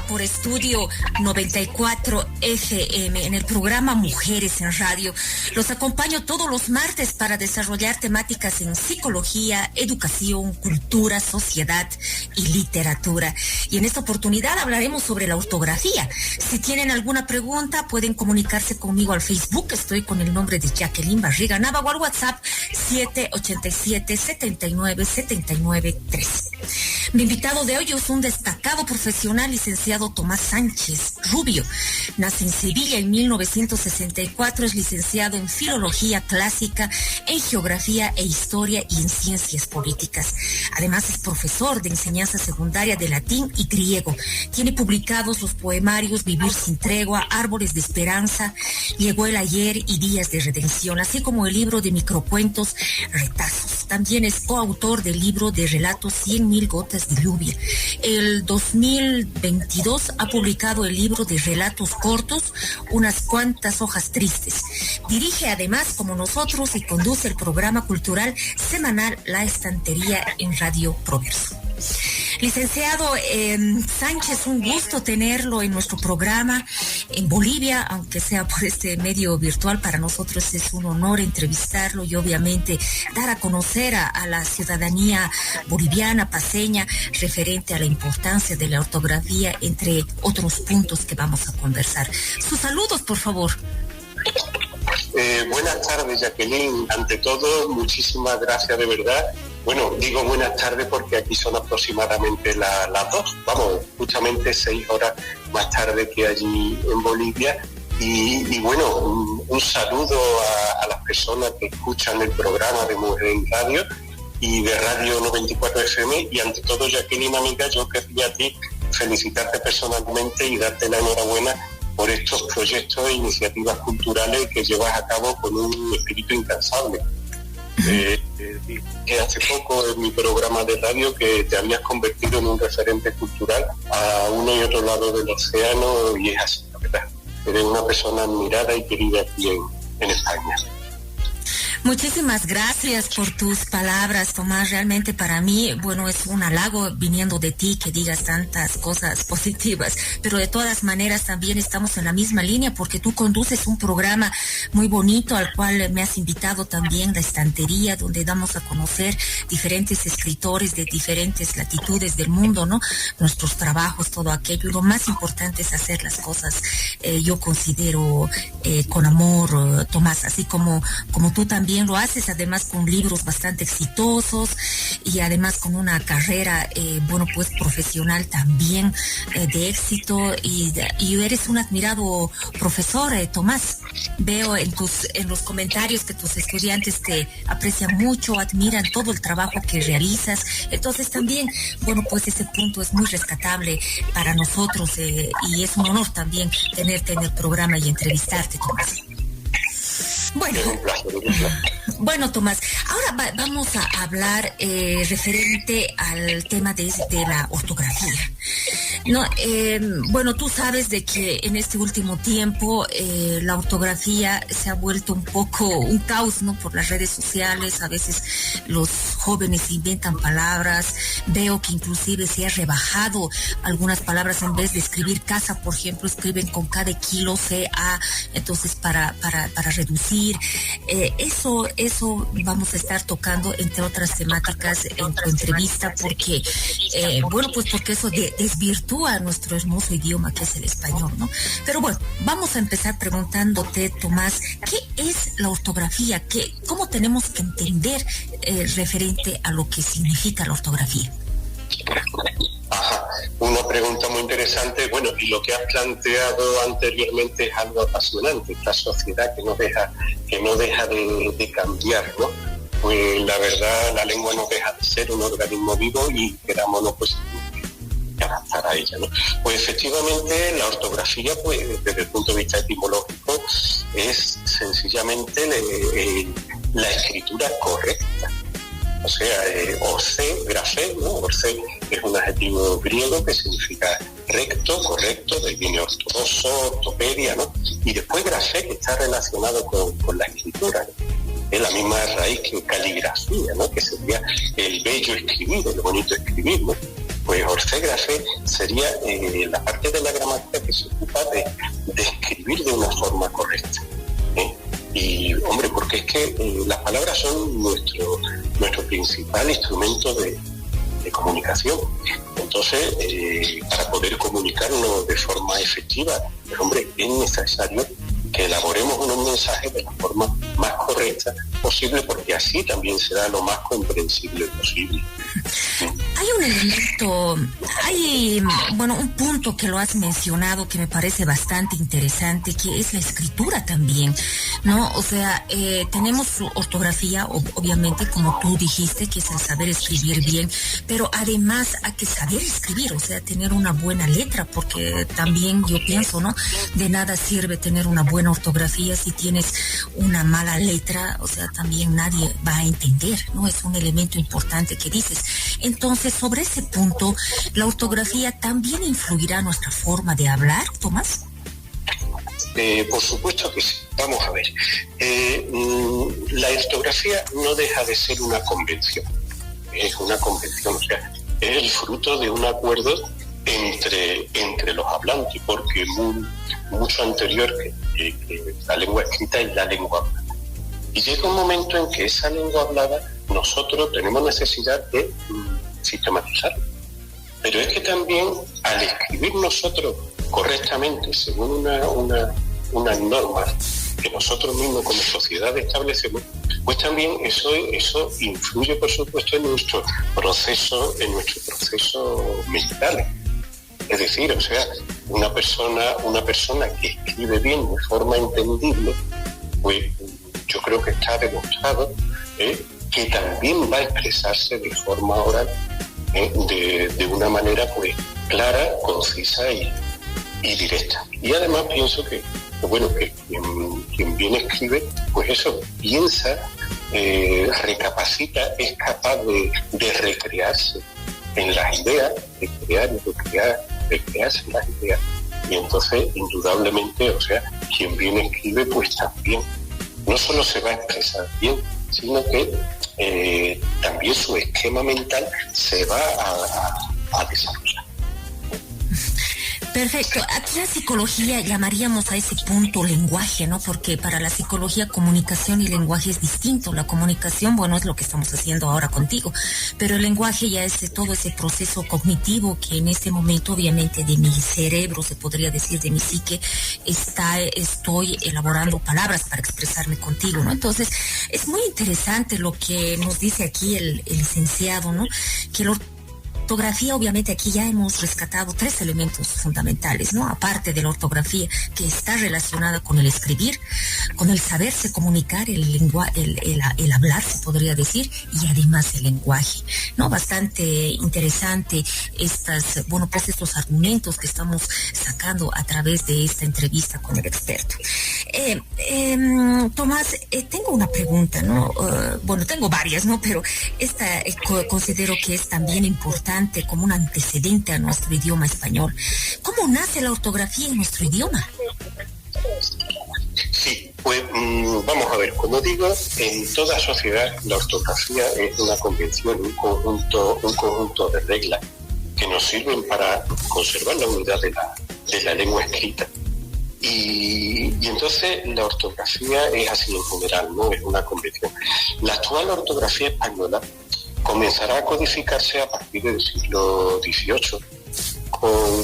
Por Estudio 94 FM en el programa Mujeres en Radio. Los acompaño todos los martes para desarrollar temáticas en psicología, educación, cultura, sociedad y literatura. Y en esta oportunidad hablaremos sobre la ortografía. Si tienen alguna pregunta, pueden comunicarse conmigo al Facebook. Estoy con el nombre de Jacqueline Barriga Nava o al WhatsApp 787-79-79-3. Mi invitado de hoy es un destacado profesional, licenciado Tomás Sánchez Rubio. Nace en Sevilla en 1964, es licenciado en Filología Clásica, en Geografía e Historia y en Ciencias Políticas. Además es profesor de enseñanza secundaria de latín y griego. Tiene publicados los poemarios Vivir sin tregua, Árboles de Esperanza, Llegó el ayer y Días de Redención, así como el libro de microcuentos Retazos. También es coautor del libro de relatos 100.000 gotas de lluvia. El 2022 ha publicado el libro de relatos cortos, Unas cuantas hojas tristes. Dirige además, como nosotros, y conduce el programa cultural semanal La Estantería en Radio Proverso. Licenciado Sánchez, un gusto tenerlo en nuestro programa en Bolivia, aunque sea por este medio virtual. Para nosotros es un honor entrevistarlo y obviamente dar a conocer a la ciudadanía boliviana, paceña, referente a la importancia de la ortografía, entre otros puntos que vamos a conversar. Sus saludos, por favor. Buenas tardes, Jacqueline. Ante todo, muchísimas gracias de verdad. Bueno, digo buenas tardes porque aquí son aproximadamente las 2, justamente 6 horas más tarde que allí en Bolivia. Y bueno, un saludo a las personas que escuchan el programa de Mujeres en Radio y de Radio 94 FM. Y ante todo, Jacqueline, amiga, yo quería a ti felicitarte personalmente y darte la enhorabuena por estos proyectos e iniciativas culturales que llevas a cabo con un espíritu incansable. Hace poco en mi programa de radio que te habías convertido en un referente cultural a uno y otro lado del océano, y es así, la verdad. Eres una persona admirada y querida aquí en España. Muchísimas gracias por tus palabras, Tomás. Realmente para mí, bueno, es un halago viniendo de ti que digas tantas cosas positivas, pero de todas maneras también estamos en la misma línea porque tú conduces un programa muy bonito al cual me has invitado también, La Estantería, donde damos a conocer diferentes escritores de diferentes latitudes del mundo, ¿no? Nuestros trabajos, todo aquello. Y lo más importante es hacer las cosas, yo considero, con amor, Tomás, así como tú también lo haces, además con libros bastante exitosos y además con una carrera, pues profesional también de éxito, y eres un admirado profesor, Tomás. Veo en los comentarios que tus estudiantes te aprecian mucho, admiran todo el trabajo que realizas. Entonces también, pues ese punto es muy rescatable para nosotros, y es un honor también tenerte en el programa y entrevistarte, Tomás. Bueno, Bueno, Tomás, ahora vamos a hablar referente al tema de la ortografía. No, bueno, tú sabes de que en este último tiempo la ortografía se ha vuelto un poco un caos, ¿no? Por las redes sociales, a veces los jóvenes inventan palabras, veo que inclusive se ha rebajado algunas palabras, en vez de escribir casa, por ejemplo, escriben con K de kilo, CA, entonces para reducir. Eso vamos a estar tocando, entre otras temáticas, en tu entrevista, porque, bueno, pues porque eso desvirtúa nuestro hermoso idioma que es el español, ¿no? Pero bueno, vamos a empezar preguntándote, Tomás, ¿qué es la ortografía? ¿Cómo tenemos que entender referente a lo que significa la ortografía? Ajá, una pregunta muy interesante. Bueno, y lo que has planteado anteriormente es algo apasionante, esta sociedad que no deja de cambiar, ¿no? Pues la verdad, la lengua no deja de ser un organismo vivo y querámonos pues que adaptar a ella, ¿no? Pues efectivamente la ortografía, pues desde el punto de vista etimológico, es sencillamente la escritura correcta. O sea, orce, grafé, ¿no? Orce es un adjetivo griego que significa recto, correcto, de ahí viene ortodoxo, ortopedia, ¿no? Y después grafé, que está relacionado con la escritura, ¿no? Es la misma raíz que caligrafía, ¿no? Que sería el bello escribir, el bonito escribir, ¿no? Pues orcegrafé sería la parte de la gramática que se ocupa de escribir de una forma correcta, ¿eh? Y, hombre, porque es que las palabras son nuestro principal instrumento de comunicación. Entonces, para poder comunicarnos de forma efectiva, pues, hombre, es necesario que elaboremos unos mensajes de la forma más correcta posible, porque así también será lo más comprensible posible. Hay un elemento, bueno, un punto que lo has mencionado que me parece bastante interesante, que es la escritura también, ¿no? O sea, tenemos ortografía, obviamente, como tú dijiste, que es el saber escribir bien, pero además hay que saber escribir, o sea, tener una buena letra, porque también yo pienso, ¿no? De nada sirve tener una buena ortografía si tienes una mala letra, o sea, también nadie va a entender, ¿no? Es un elemento importante que dices. Entonces, sobre ese punto, ¿la ortografía también influirá en nuestra forma de hablar, Tomás? Por supuesto que sí. Vamos a ver. La ortografía no deja de ser una convención. Es una convención, o sea, es el fruto de un acuerdo entre los hablantes, porque mucho anterior que la lengua escrita es la lengua hablada. Y llega un momento en que esa lengua hablada nosotros tenemos necesidad de sistematizarla. Pero es que también al escribir nosotros correctamente, según unas normas que nosotros mismos como sociedad establecemos, pues también eso influye, por supuesto, en nuestro proceso mental. Es decir, o sea, una persona que escribe bien de forma entendible, pues yo creo que está demostrado que también va a expresarse de forma oral, de una manera pues clara, concisa y directa. Y además pienso que quien bien escribe, pues eso, piensa, recapacita, es capaz de recrearse en las ideas, de crear y recrearse en las ideas. Y entonces, indudablemente, o sea, quien bien escribe, pues también no solo se va a expresar bien, sino que también su esquema mental se va a desarrollar. Perfecto. Aquí la psicología llamaríamos a ese punto lenguaje, ¿no? Porque para la psicología comunicación y lenguaje es distinto. La comunicación, bueno, es lo que estamos haciendo ahora contigo, pero el lenguaje ya es todo ese proceso cognitivo que en este momento, obviamente, de mi cerebro, se podría decir, de mi psique, estoy elaborando palabras para expresarme contigo, ¿no? Entonces, es muy interesante lo que nos dice aquí el licenciado, ¿no? Que ortografía, obviamente aquí ya hemos rescatado 3 elementos fundamentales, ¿no? Aparte de la ortografía, que está relacionada con el escribir, con el saberse comunicar, el hablar, se podría decir, y además el lenguaje, ¿no? Bastante interesante estos argumentos que estamos sacando a través de esta entrevista con el experto. Tomás, tengo una pregunta, ¿no? Tengo varias, ¿no? Pero esta considero que es también importante como un antecedente a nuestro idioma español. ¿Cómo nace la ortografía en nuestro idioma? Sí, pues vamos a ver, como digo, en toda sociedad la ortografía es una convención, un conjunto de reglas que nos sirven para conservar la unidad de la lengua escrita. Y entonces la ortografía es así en general, ¿no? Es una convención. La actual ortografía española comenzará a codificarse a partir del siglo XVIII,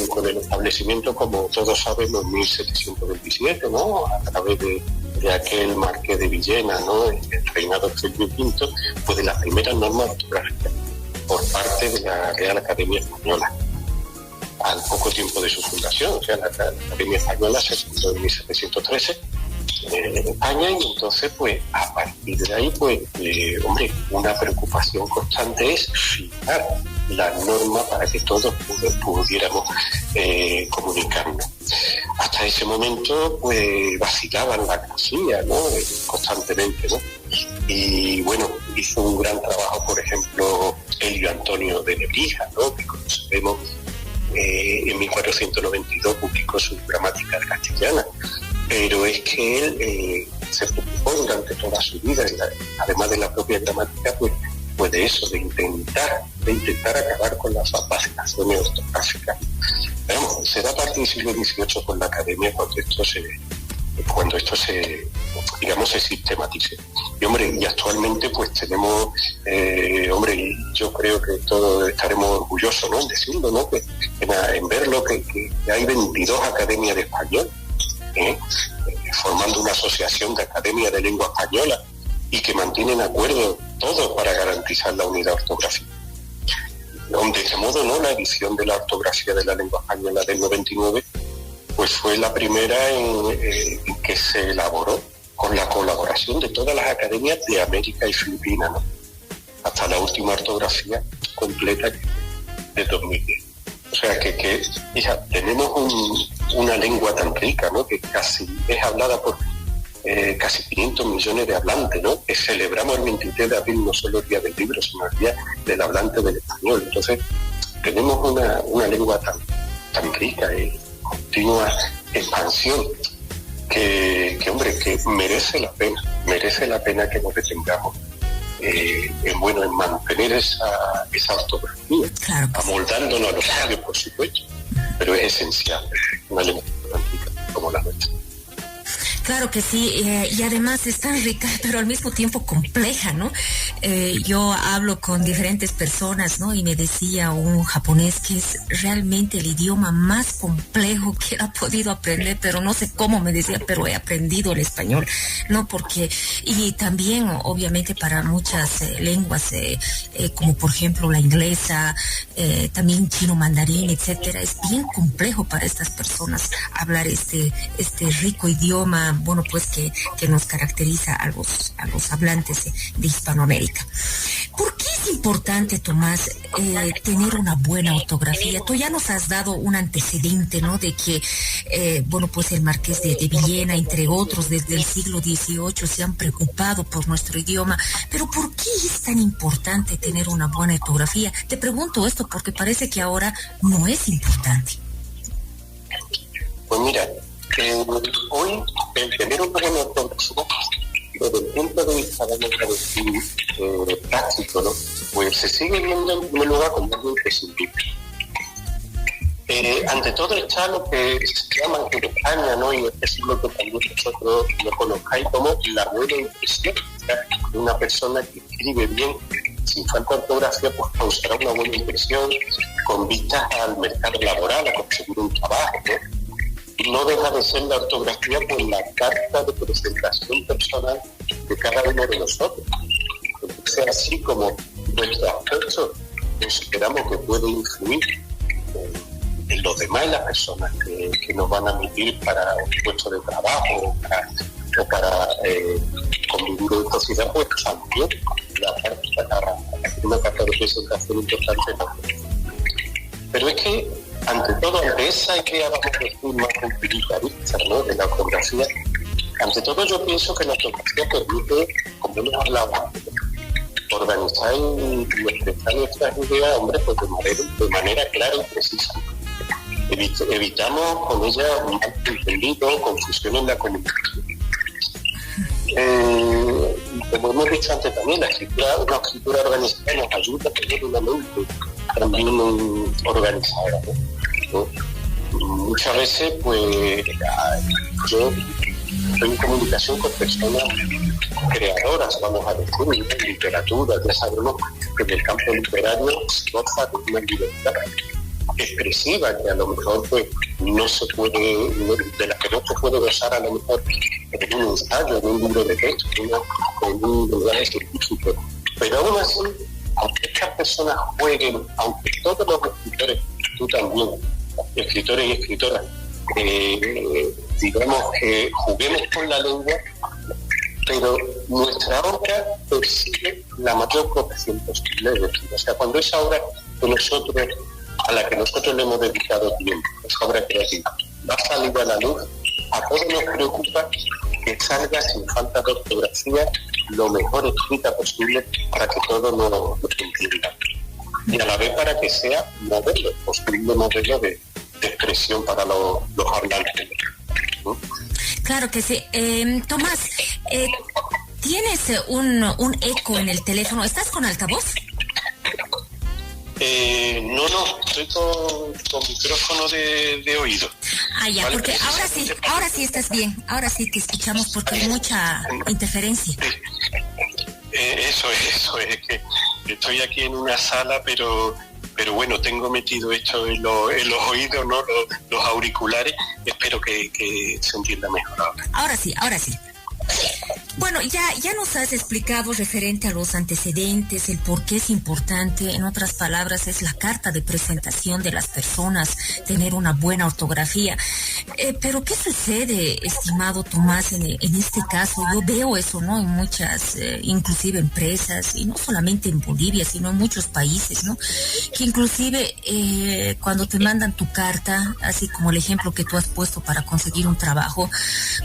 con el establecimiento, como todos sabemos, en 1727, ¿no? A través de aquel marqués de Villena, ¿no? El reinado de Felipe V, pues de las primeras normas ortográficas por parte de la Real Academia Española. Al poco tiempo de su fundación, o sea, la Academia Española se fundó en 1713 en España, y entonces, pues, a partir de ahí, pues, una preocupación constante es fijar la norma para que todos pudiéramos comunicarnos. Hasta ese momento, pues, vacilaban la grafía, ¿no? Constantemente, ¿no? Y bueno, hizo un gran trabajo, por ejemplo, Elio Antonio de Nebrija, ¿no? Que conocemos. En 1492 publicó su gramática castellana, pero es que él se preocupó durante toda su vida, además de la propia gramática, pues de eso, de intentar acabar con las vacilaciones ortográficas. Pero vamos, será a partir del siglo XVIII con la Academia cuando esto se sistematice. Y actualmente pues tenemos, yo creo que todos estaremos orgullosos, ¿no?, en decirlo, ¿no?, pues, en verlo, que hay 22 academias de español, formando una asociación de academias de lengua española, y que mantienen acuerdos todos para garantizar la unidad ortográfica. De ese modo, ¿no?, la edición de la ortografía de la lengua española del 99 pues fue la primera en que se elaboró con la colaboración de todas las academias de América y Filipinas, ¿no?, hasta la última ortografía completa de 2010. O sea que hija, tenemos una lengua tan rica, ¿no?, que casi es hablada por casi 500 millones de hablantes, ¿no?, que celebramos el 23 de abril no solo el Día del Libro, sino el Día del Hablante del Español. Entonces tenemos una lengua tan rica y continua expansión que merece la pena que nos detengamos en mantener esa ortografía, claro, amoldándonos a los labios, por supuesto, pero es esencial una lengua tan rica como la nuestra. Claro que sí, y además es tan rica, pero al mismo tiempo compleja, ¿no? Yo hablo con diferentes personas, ¿no? Y me decía un japonés que es realmente el idioma más complejo que ha podido aprender, pero no sé cómo, me decía, pero he aprendido el español, ¿no? Porque, y también, obviamente, para muchas lenguas, como por ejemplo la inglesa, también chino mandarín, etcétera, es bien complejo para estas personas hablar este rico idioma, bueno, pues que nos caracteriza a los hablantes de Hispanoamérica. ¿Por qué es importante, Tomás, tener una buena ortografía? Tú ya nos has dado un antecedente, ¿no?, de que, pues el marqués de Villena, entre otros, desde el siglo XVIII se han preocupado por nuestro idioma. Pero ¿por qué es tan importante tener una buena ortografía? Te pregunto esto porque parece que ahora no es importante. Pues mira, hoy el tener una buena ortografía, desde el punto de vista, práctico, ¿no?, pues se sigue viendo en primer lugar como algo imprescindible. Ante todo está lo que se llama en España, ¿no?, y este siglo que también vosotros lo conozcáis como la buena impresión. O sea, una persona que escribe bien, sin falta de ortografía, pues causará una buena impresión con vistas al mercado laboral, a conseguir un trabajo, ¿no? No deja de ser la ortografía por la carta de presentación personal de cada uno de nosotros. Entonces, así como nuestro aspecto consideramos que puede influir en los demás, en las personas que nos van a admitir para un puesto de trabajo o para convivir en sociedad, pues también una carta de presentación importante. Pero es que, ante todo, ante esa idea, vamos a decir, más utilitarista, ¿no?, de la ortografía, ante todo yo pienso que la ortografía permite, como hemos hablado antes, organizar y expresar nuestras ideas, hombre, pues de manera clara y precisa. Evitamos con ella un malentendido, confusión en la comunicación. Como hemos dicho antes también, una escritura organizada nos ayuda a tener una mente también organizada, ¿no? Muchas veces, pues, yo estoy en comunicación con personas creadoras, vamos a decir, en literatura. Ya sabemos que en el campo literario goza de una libertad expresiva que a lo mejor pues no se puede, de la que no se puede gozar a lo mejor en un ensayo, en un libro de texto, en un lugar científico. Pero aún así, aunque estas personas jueguen, aunque todos los escritores, tú también, escritores y escritoras, digamos que juguemos con la lengua, pero nuestra obra persigue la mayor protección posible. O sea, cuando esa obra a la que nosotros le hemos dedicado tiempo, esa obra creativa, va a salir a la luz, a todos nos preocupa que salga sin falta de ortografía lo mejor escrita posible para que todos nos entiendan. Y a la vez para que sea modelo, posible modelo de expresión para los hablantes, ¿no? Claro que sí. Tomás, ¿tienes un eco en el teléfono? ¿Estás con altavoz? No, estoy con micrófono de oído. Ah, ya, ¿vale? Porque ahora sí estás bien, ahora sí te escuchamos porque hay mucha interferencia. Eso es que estoy aquí en una sala, pero bueno, tengo metido esto en los oídos, ¿no? Los auriculares, espero que se entienda mejor ahora. Ahora sí. Bueno, ya nos has explicado referente a los antecedentes, el por qué es importante, en otras palabras, es la carta de presentación de las personas, tener una buena ortografía. Pero ¿qué sucede, estimado Tomás, en este caso? Yo veo eso, ¿no?, en muchas, inclusive empresas, y no solamente en Bolivia, sino en muchos países, ¿no?, que inclusive cuando te mandan tu carta, así como el ejemplo que tú has puesto para conseguir un trabajo,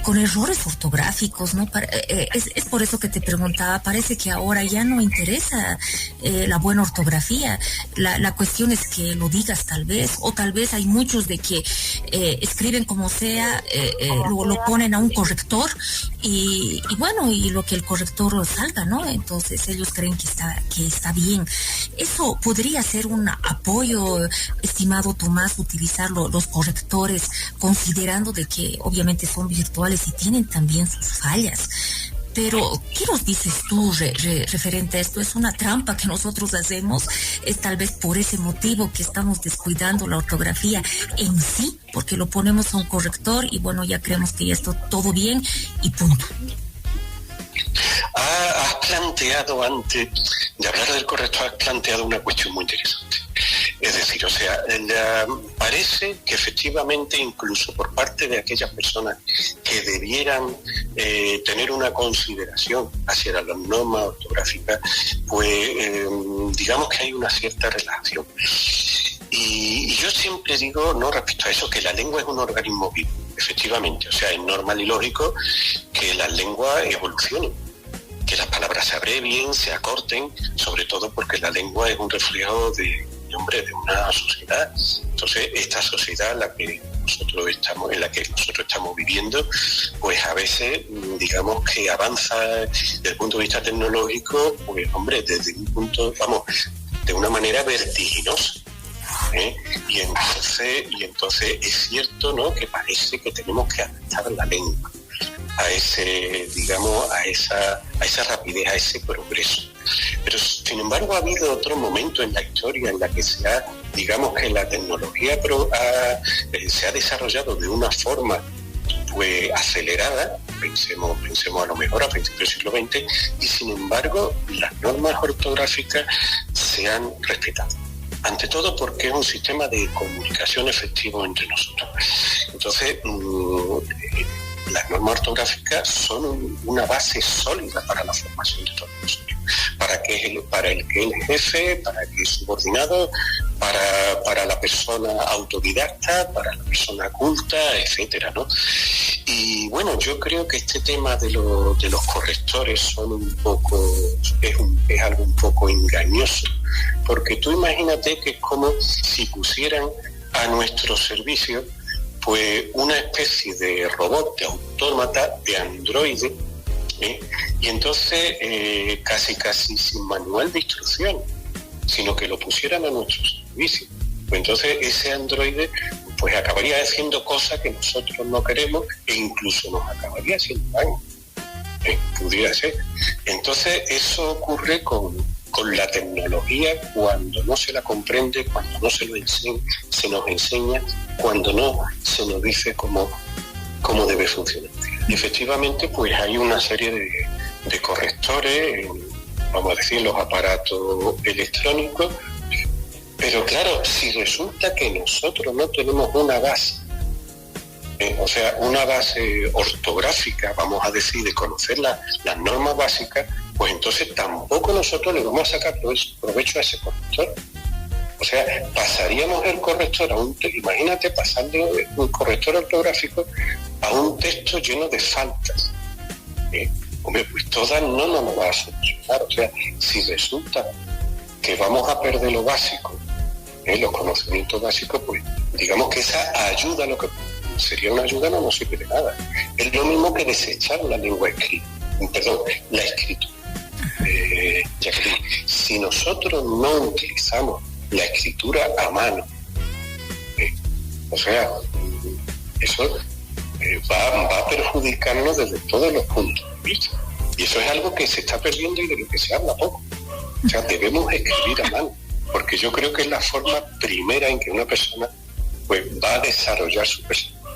con errores ortográficos, ¿no? Es por eso que te preguntaba, parece que ahora ya no interesa la buena ortografía, la cuestión es que lo digas tal vez, o tal vez hay muchos de que escriben como sea, lo ponen a un corrector y bueno, y lo que el corrector salga, ¿no? Entonces ellos creen que está bien. Eso podría ser un apoyo, estimado Tomás, utilizar los correctores, considerando de que obviamente son virtuales y tienen también sus fallas. Pero, ¿qué nos dices tú referente a esto? ¿Es una trampa que nosotros hacemos? ¿Es tal vez por ese motivo que estamos descuidando la ortografía en sí? Porque lo ponemos a un corrector y bueno, ya creemos que ya está todo bien y punto. Has planteado, antes de hablar del corrector, has planteado una cuestión muy interesante. Es decir, o sea, parece que efectivamente, incluso por parte de aquellas personas que debieran tener una consideración hacia las normas ortográficas, pues digamos que hay una cierta relación. Y yo siempre digo, no, respecto a eso, que la lengua es un organismo vivo, efectivamente. O sea, es normal y lógico que las lenguas evolucionen, que las palabras se abrevien, se acorten, sobre todo porque la lengua es un reflejo de una sociedad. Entonces, esta sociedad en la que nosotros estamos viviendo, pues a veces, digamos que avanza desde el punto de vista tecnológico, pues hombre, de una manera vertiginosa. Y entonces es cierto, ¿no?, que parece que tenemos que adaptar la lengua a esa rapidez, a ese progreso. Pero sin embargo ha habido otro momento en la historia en la que digamos que la tecnología se ha desarrollado de una forma pues acelerada, pensemos a lo mejor a principios del siglo XX, y sin embargo las normas ortográficas se han respetado. ante todo porque es un sistema de comunicación efectivo entre nosotros. Entonces, las normas ortográficas son una base sólida para la formación de todos nosotros, para el que es jefe, para el que es subordinado, para la persona autodidacta, para la persona culta, etcétera, ¿no? Y bueno, yo creo que este tema de los correctores es algo un poco engañoso, porque tú imagínate que es como si pusieran a nuestro servicio pues una especie de robot, de autómata, de androide, y entonces casi sin manual de instrucción, sino que lo pusieran a nuestro servicio. Pues entonces ese androide pues acabaría haciendo cosas que nosotros no queremos e incluso nos acabaría haciendo daño. Pudiera ser. Entonces eso ocurre con la tecnología cuando no se la comprende, cuando no se nos enseña, cuando no se nos dice cómo debe funcionar. Y efectivamente, pues hay una serie de correctores, vamos a decir, los aparatos electrónicos, pero claro, si resulta que nosotros no tenemos una base, o sea, una base ortográfica, vamos a decir, de conocer las normas básicas, pues entonces tampoco nosotros le vamos a sacar provecho a ese corrector. O sea, pasaríamos el corrector imagínate pasando un corrector ortográfico a un texto lleno de faltas. Hombre, pues todas no nos va a solucionar. O sea, si resulta que vamos a perder lo básico, los conocimientos básicos, pues digamos que esa ayuda, lo que sería una ayuda, no nos sirve de nada. Es lo mismo que desechar la la escritura. Jacqueline, si nosotros no utilizamos la escritura a mano, o sea, eso va a perjudicarnos desde todos los puntos de vista. Y eso es algo que se está perdiendo y de lo que se habla poco. O sea, debemos escribir a mano, porque yo creo que es la forma primera en que una persona pues va a desarrollar su personalidad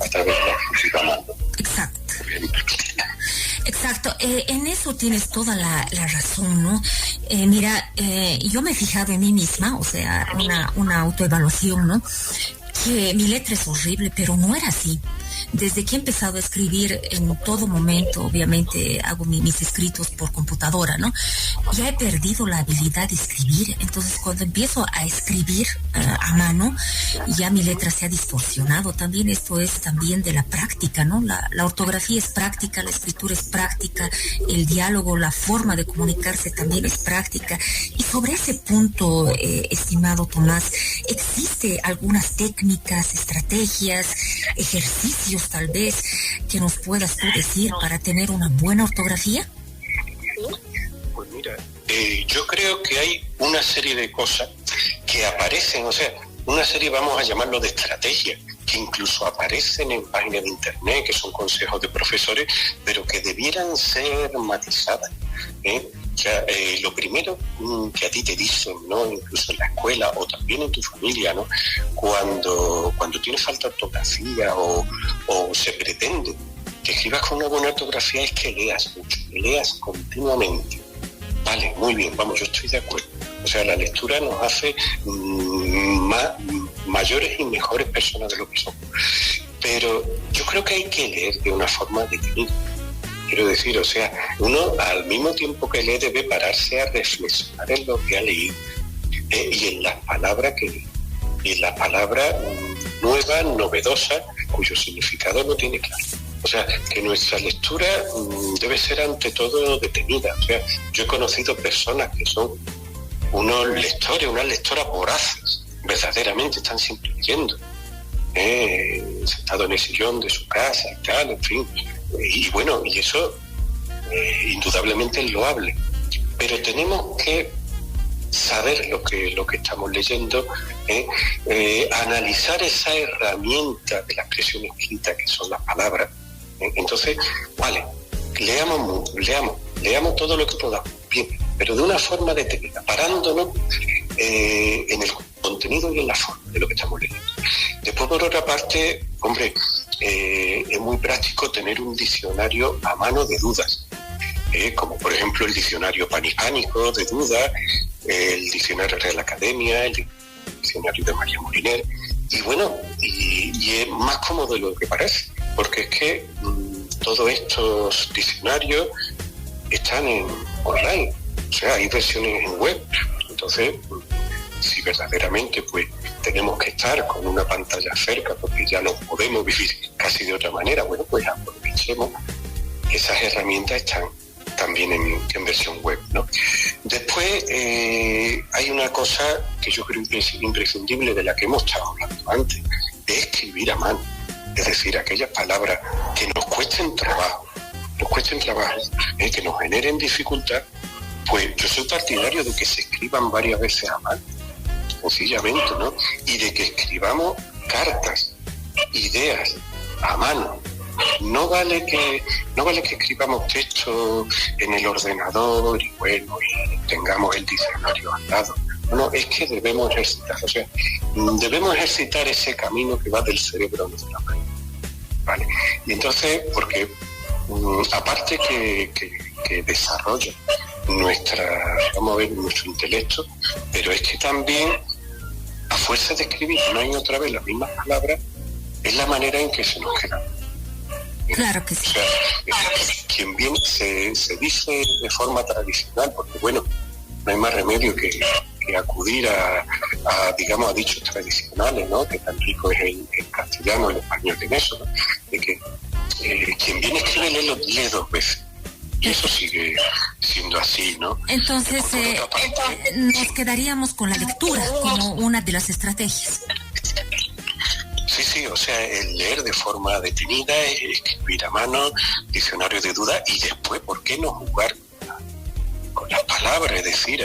a través de la escritura a mano. Exacto, en eso tienes toda la razón, ¿no? Mira, yo me he fijado en mí misma, o sea, una autoevaluación, ¿no? Que mi letra es horrible, pero no era así. Desde que he empezado a escribir en todo momento, obviamente hago mis escritos por computadora, ¿no? Ya he perdido la habilidad de escribir, entonces cuando empiezo a escribir a mano, ya mi letra se ha distorsionado. También esto es también de la práctica, ¿no? La ortografía es práctica, la escritura es práctica, el diálogo, la forma de comunicarse también es práctica. Y sobre ese punto, estimado Tomás, ¿existe algunas técnicas, estrategias, ejercicios tal vez que nos puedas tú decir para tener una buena ortografía? Pues mira, yo creo que hay una serie de cosas que aparecen, o sea, una serie, vamos a llamarlo, de estrategias, que incluso aparecen en páginas de internet, que son consejos de profesores, pero que debieran ser matizadas. O sea, lo primero que a ti te dicen, ¿no? Incluso en la escuela o también en tu familia, ¿no? Cuando tienes falta de ortografía o se pretende que escribas con una buena ortografía, es que leas mucho, que leas continuamente. Vale, muy bien, vamos, yo estoy de acuerdo. O sea, la lectura nos hace mayores y mejores personas de lo que somos. Pero yo creo que hay que leer de una forma detenida. Quiero decir, o sea, uno al mismo tiempo que lee debe pararse a reflexionar en lo que ha leído y en las palabras que lee. Y en las palabras nuevas, novedosas, cuyo significado no tiene claro. O sea, que nuestra lectura debe ser ante todo detenida. O sea, yo he conocido personas que son unos lectores, unas lectoras voraces, verdaderamente están siempre leyendo, sentado en el sillón de su casa y tal, en fin. Y bueno, y eso indudablemente es loable. Pero tenemos que saber lo que estamos leyendo, analizar esa herramienta de la expresión escrita que son las palabras. Entonces, vale, leamos todo lo que podamos, bien, pero de una forma detenida, parándonos en el contenido y en la forma de lo que estamos leyendo. Después, por otra parte, hombre, es muy práctico tener un diccionario a mano de dudas, como por ejemplo el diccionario panhispánico de dudas, el diccionario de la Academia, el diccionario de María Moliner, y bueno, y es más cómodo de lo que parece, porque es que todos estos diccionarios están en online, o sea, hay versiones en web. Entonces, si verdaderamente pues tenemos que estar con una pantalla cerca porque ya no podemos vivir casi de otra manera, bueno, pues aprovechemos. Esas herramientas están también en versión web, ¿no? Después hay una cosa que yo creo que es imprescindible, de la que hemos estado hablando antes, de escribir a mano. Es decir, aquellas palabras que nos cuesten trabajo, que nos generen dificultad, pues yo soy partidario de que se escriban varias veces a mano, sencillamente, ¿no? Y de que escribamos cartas, ideas a mano. No vale que escribamos texto en el ordenador y bueno, y tengamos el diccionario al lado. No, es que debemos ejercitar, o sea, debemos ejercitar ese camino que va del cerebro a nuestra mente, ¿vale? Y entonces, porque aparte que desarrolla nuestro intelecto, pero es que también, a fuerza de escribir una y otra vez las mismas palabras, es la manera en que se nos quedan. Claro que sí. O sea, quien bien se dice de forma tradicional, porque bueno, no hay más remedio que acudir a dichos tradicionales, ¿no? Que tan rico es el castellano, el español en eso, ¿no? De que quien bien escribe lee dos veces. Y eso sigue siendo así, ¿no? Entonces, nos quedaríamos con la lectura como una de las estrategias. Sí, o sea, el leer de forma detenida, escribir a mano, diccionario de dudas, y después, ¿por qué no jugar con las palabras? Es decir,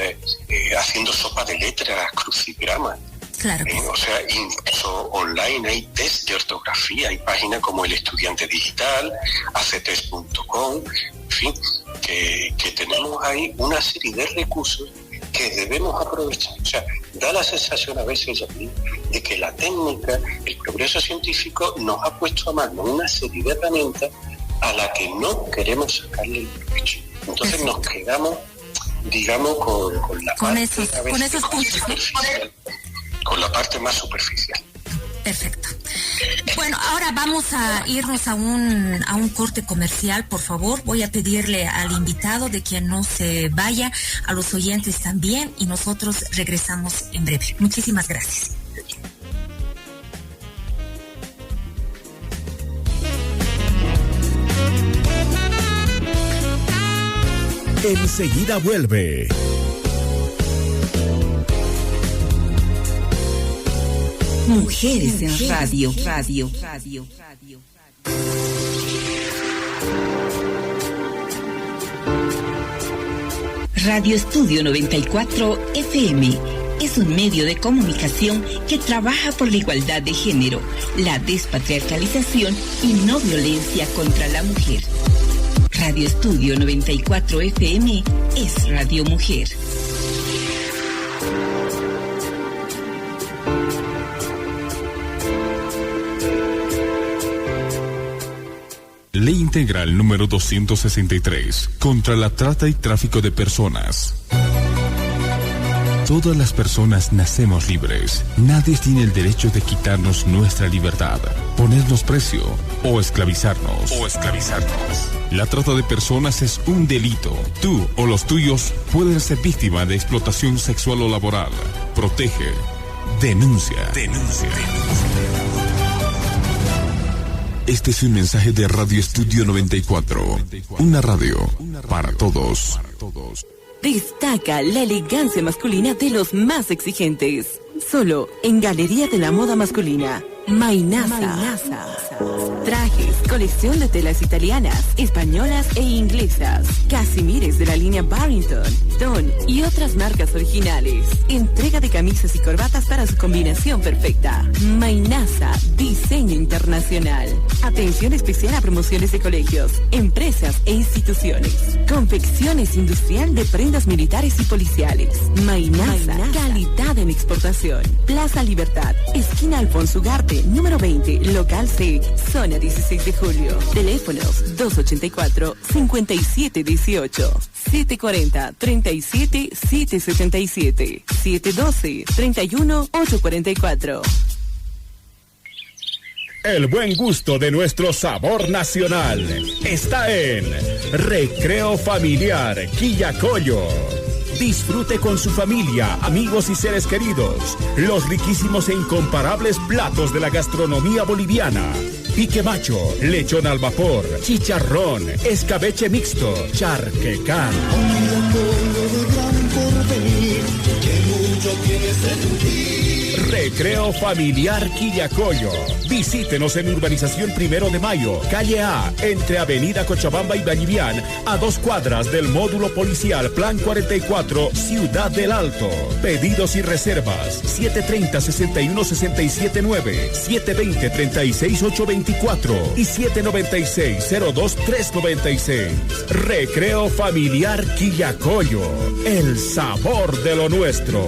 haciendo sopa de letras, crucigramas. Claro. O sea, incluso online hay test de ortografía, hay páginas como El Estudiante Digital, actest.com, en fin, que tenemos ahí una serie de recursos que debemos aprovechar. O sea, da la sensación a veces de que la técnica, el progreso científico nos ha puesto a mano una serie de herramientas a la que no queremos sacarle el provecho. Entonces nos quedamos, digamos, con la parte esos puntos, superficial, con la parte más superficial. Perfecto. Bueno, ahora vamos a irnos a un corte comercial, por favor. Voy a pedirle al invitado de que no se vaya, a los oyentes también, y nosotros regresamos en breve. Muchísimas gracias. Enseguida vuelve. Mujeres en Radio. Radio Estudio 94 FM es un medio de comunicación que trabaja por la igualdad de género, la despatriarcalización y no violencia contra la mujer. Radio Estudio 94 FM es Radio Mujer. Ley Integral número 263 contra la trata y tráfico de personas. Todas las personas nacemos libres. Nadie tiene el derecho de quitarnos nuestra libertad, ponernos precio o esclavizarnos. La trata de personas es un delito. Tú o los tuyos pueden ser víctima de explotación sexual o laboral. Protege. Denuncia. Este es un mensaje de Radio Estudio 94. Una radio para todos. Destaca la elegancia masculina de los más exigentes. Solo en Galería de la Moda Masculina. Mainasa. Trajes, colección de telas italianas, españolas e inglesas. Casimires de la línea Barrington, Don y otras marcas originales. Entrega de camisas y corbatas para su combinación perfecta. Mainasa, diseño internacional. Atención especial a promociones de colegios, empresas e instituciones. Confecciones industrial de prendas militares y policiales. Mainasa, calidad en en exportación. Plaza Libertad, esquina Alfonso Ugarte, número 20, local C, zona 16 de julio. Teléfonos 284-5718, 740-37-777, 712-31-844. El buen gusto de nuestro sabor nacional está en Recreo Familiar Quillacollo. Disfrute con su familia, amigos y seres queridos los riquísimos e incomparables platos de la gastronomía boliviana. Pique macho, lechón al vapor, chicharrón, escabeche mixto, charquecán. Recreo Familiar Quillacollo. Visítenos en Urbanización 1 de Mayo, calle A, entre Avenida Cochabamba y Vallivian, a 2 cuadras del módulo policial Plan 44, Ciudad del Alto. Pedidos y reservas 730-61-679, 720-36824 y 796-02396. Recreo Familiar Quillacollo. El sabor de lo nuestro.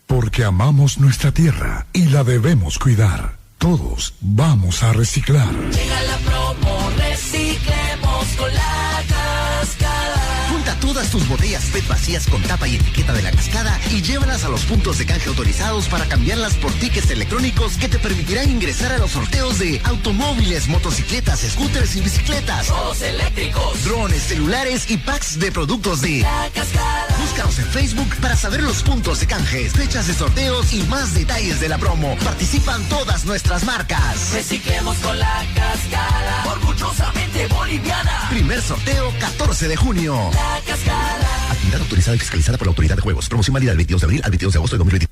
Porque amamos nuestra tierra y la debemos cuidar. Todos vamos a reciclar. Llega la promo, reciclemos con La Cascada. Junta todas tus botellas PET vacías con tapa y etiqueta de La Cascada y llévalas a los puntos de canje autorizados para cambiarlas por tickets electrónicos que te permitirán ingresar a los sorteos de automóviles, motocicletas, scooters y bicicletas, Juegos eléctricos, drones, celulares y packs de productos de La Cascada. Búscanos en Facebook para saber los puntos de canje, fechas de sorteos y más detalles de la promo. Participan todas nuestras marcas. Reciclemos con La Cascada, orgullosamente boliviana. Primer sorteo 14 de junio. La Cascada. Actividad autorizada y fiscalizada por la Autoridad de Juegos. Promoción válida del 22 de abril al 22 de agosto de 2020.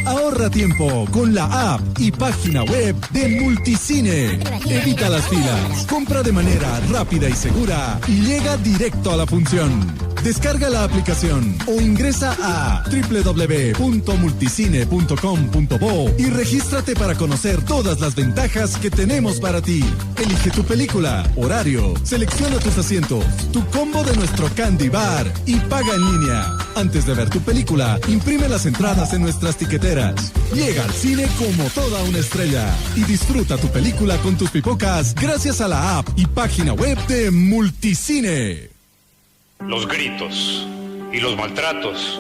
Ahorra tiempo con la app y página web de Multicine. Evita las filas, compra de manera rápida y segura y llega directo a la función. Descarga la aplicación o ingresa a www.multicine.com.bo y regístrate para conocer todas las ventajas que tenemos para ti. Elige tu película, horario, selecciona tus asientos, tu combo de nuestro Candy Bar y paga en línea. Antes de ver tu película, imprime las entradas en nuestras tiqueteras. Llega al cine como toda una estrella y disfruta tu película con tus pipocas gracias a la app y página web de Multicine. Los gritos y los maltratos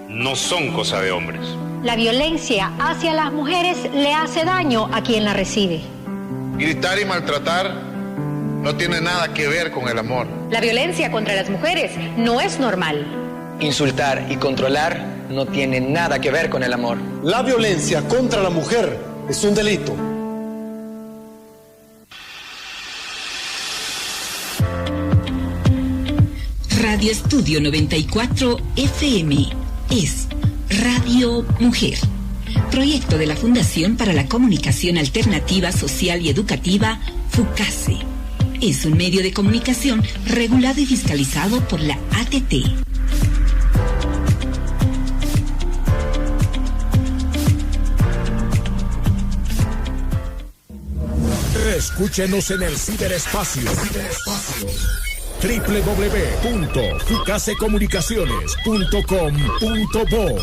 no son cosa de hombres. La violencia hacia las mujeres le hace daño a quien la recibe. Gritar y maltratar no tiene nada que ver con el amor. La violencia contra las mujeres no es normal. Insultar y controlar no tiene nada que ver con el amor. La violencia contra la mujer es un delito. Radio Estudio 94 FM es Radio Mujer, proyecto de la Fundación para la Comunicación Alternativa Social y Educativa, FUCASE. Es un medio de comunicación regulado y fiscalizado por la ATT. Escúchenos en el ciberespacio. www.fucasecomunicaciones.com.bo.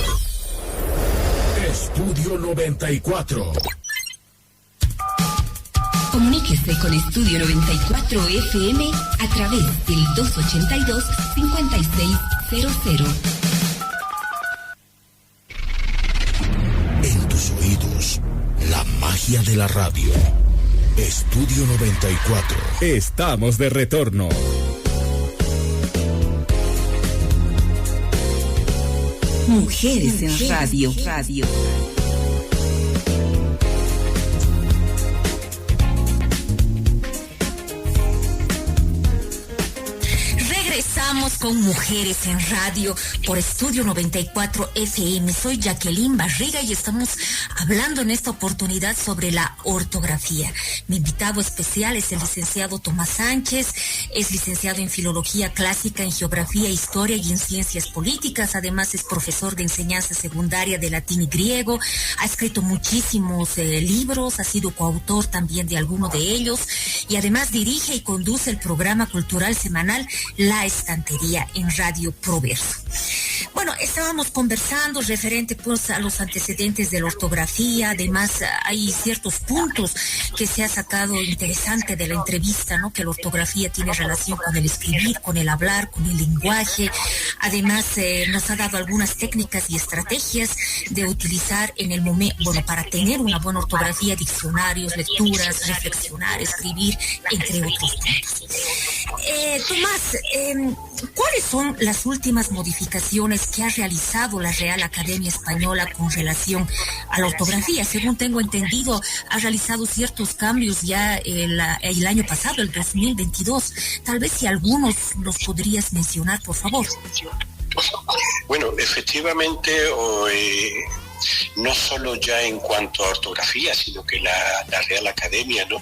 Estudio 94. Comuníquese con Estudio 94 FM a través del 282-5600. En tus oídos, la magia de la radio. Estudio 94. Estamos de retorno. Mujeres en Radio. Regresamos con Mujeres en Radio por Estudio 94 FM. Soy Jacqueline Barriga y estamos hablando en esta oportunidad sobre la ortografía. Mi invitado especial es el licenciado Tomás Sánchez, es licenciado en Filología Clásica, en Geografía, Historia y en Ciencias Políticas. Además es profesor de enseñanza secundaria de latín y griego, ha escrito muchísimos libros, ha sido coautor también de alguno de ellos y además dirige y conduce el programa cultural semanal La Estantería. Reportería en Radio Proverso. Bueno, estábamos conversando referente pues a los antecedentes de la ortografía. Además, hay ciertos puntos que se ha sacado interesante de la entrevista, ¿no? Que la ortografía tiene relación con el escribir, con el hablar, con el lenguaje. Además, nos ha dado algunas técnicas y estrategias de utilizar en el momento, bueno, para tener una buena ortografía, diccionarios, lecturas, reflexionar, escribir, entre otros puntos. Tomás, ¿cuáles son las últimas modificaciones que ha realizado la Real Academia Española con relación a la ortografía? Según tengo entendido, ha realizado ciertos cambios ya el año pasado, el 2022. Tal vez si algunos los podrías mencionar, por favor. Bueno, efectivamente, no solo ya en cuanto a ortografía, sino que la Real Academia, ¿no?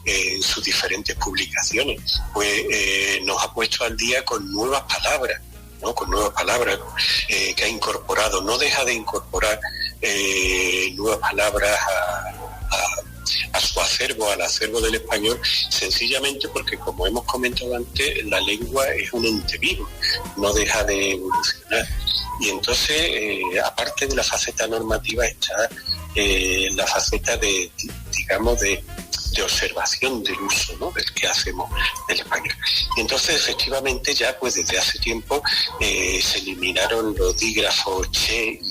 En sus diferentes publicaciones, pues nos ha puesto al día con nuevas palabras, ¿no? Con nuevas palabras que ha incorporado, no deja de incorporar nuevas palabras a su acervo, al acervo del español, sencillamente porque, como hemos comentado antes, la lengua es un ente vivo, no deja de evolucionar. Y entonces, aparte de la faceta normativa, está la faceta de observación del uso, ¿no? Del que hacemos del español. Y entonces, efectivamente, ya pues desde hace tiempo se eliminaron los dígrafos che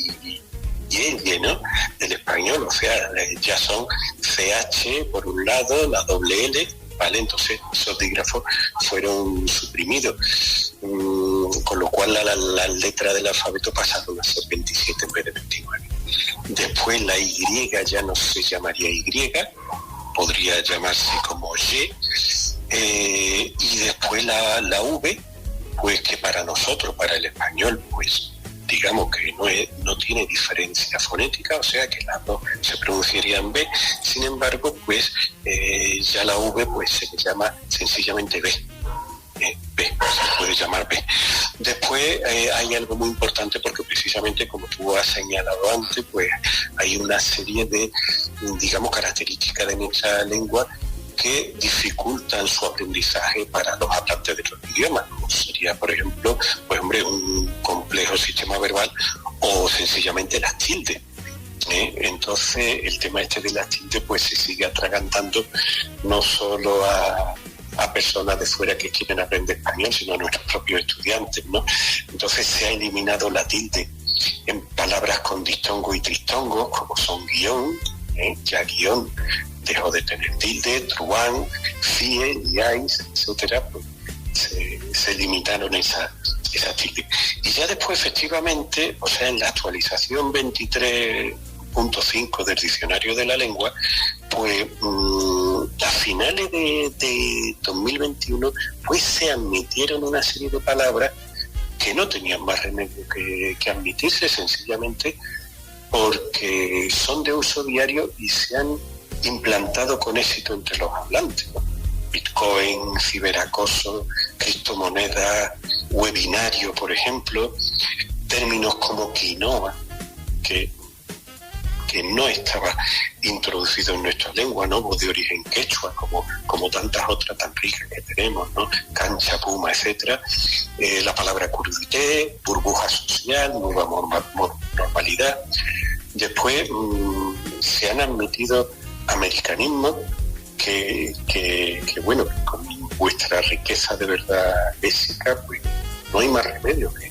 y elle, ¿no? Del español, o sea, ya son CH por un lado, la doble L, ¿vale? Entonces esos dígrafos fueron suprimidos, con lo cual la letra del alfabeto pasaron a ser 27 en vez de 29. Después la Y ya no se llamaría Y, podría llamarse como Y, y después la V, pues que para nosotros, para el español, pues digamos que no tiene diferencia fonética, o sea que las dos se pronunciarían B. Sin embargo, pues ya la V pues se llama sencillamente B. B, se puede llamar B. Después hay algo muy importante, porque precisamente, como tú has señalado antes, pues hay una serie de, digamos, características de nuestra lengua que dificultan su aprendizaje para los hablantes de los idiomas, como sería, por ejemplo, pues hombre, un complejo sistema verbal o sencillamente las tildes. Entonces el tema de las tildes pues se sigue atragantando no solo a personas de fuera que quieren aprender español, sino a nuestros propios estudiantes, ¿no? Entonces se ha eliminado la tilde en palabras con diptongo y tristongo, como son guión, ya guión dejó de tener tilde, truán, fie, liáis, etcétera, pues se limitaron esas tildes. Y ya después, efectivamente, o sea, en la actualización 23.5 del Diccionario de la Lengua, pues a finales de 2021, pues se admitieron una serie de palabras que no tenían más remedio que admitirse, sencillamente porque son de uso diario y se han implantado con éxito entre los hablantes, ¿no? Bitcoin, ciberacoso, criptomoneda, webinario, por ejemplo, términos como quinoa, que no estaba introducido en nuestra lengua, ¿no? O de origen quechua, como tantas otras tan ricas que tenemos, ¿no? Cancha, puma, etcétera. La palabra curvité, burbuja social, nueva normalidad. Después se han admitido americanismos que bueno, con vuestra riqueza de verdad léxica, pues no hay más remedio que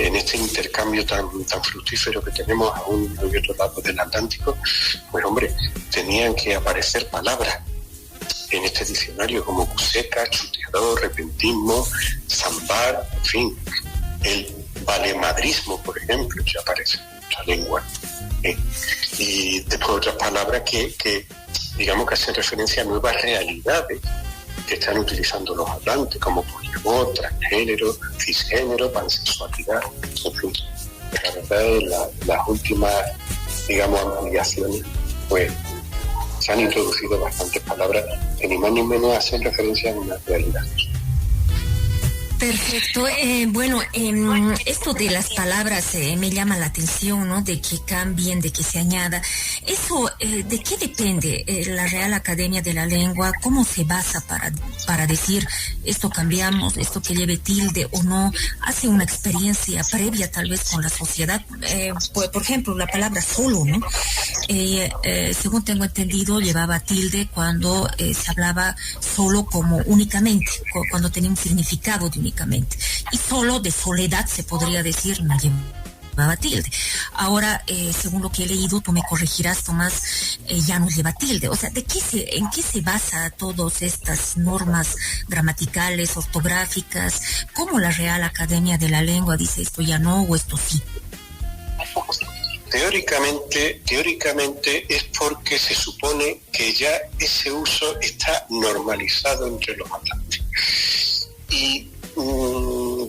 en este intercambio tan fructífero que tenemos a un y otro lado del Atlántico, pues hombre, tenían que aparecer palabras en este diccionario como buceca, chuteador, repentismo, zambar, en fin, el valemadrismo, por ejemplo, ya aparece en nuestra lengua. Y después otras palabras que digamos que hacen referencia a nuevas realidades que están utilizando los hablantes, como poliamor, transgénero, cisgénero, pansexualidad, en fin. La verdad es las últimas, digamos, ampliaciones, pues se han introducido bastantes palabras que ni más ni menos hacen referencia a una realidad. Perfecto. Bueno, esto de las palabras me llama la atención, ¿no? De que cambien, de que se añada. Eso, ¿de qué depende la Real Academia de la Lengua? ¿Cómo se basa para decir esto cambiamos, esto que lleve tilde o no? ¿Hace una experiencia previa tal vez con la sociedad? Por ejemplo, la palabra solo, ¿no? Según tengo entendido, llevaba tilde cuando se hablaba solo como únicamente, cuando tenía un significado de únicamente. Y solo de soledad se podría decir, no llevaba tilde. Ahora, según lo que he leído, tú me corregirás, Tomás, ya no lleva tilde. O sea, ¿en qué se basa todas estas normas gramaticales, ortográficas? ¿Cómo la Real Academia de la Lengua dice esto ya no o esto sí? Teóricamente es porque se supone que ya ese uso está normalizado entre los hablantes. Y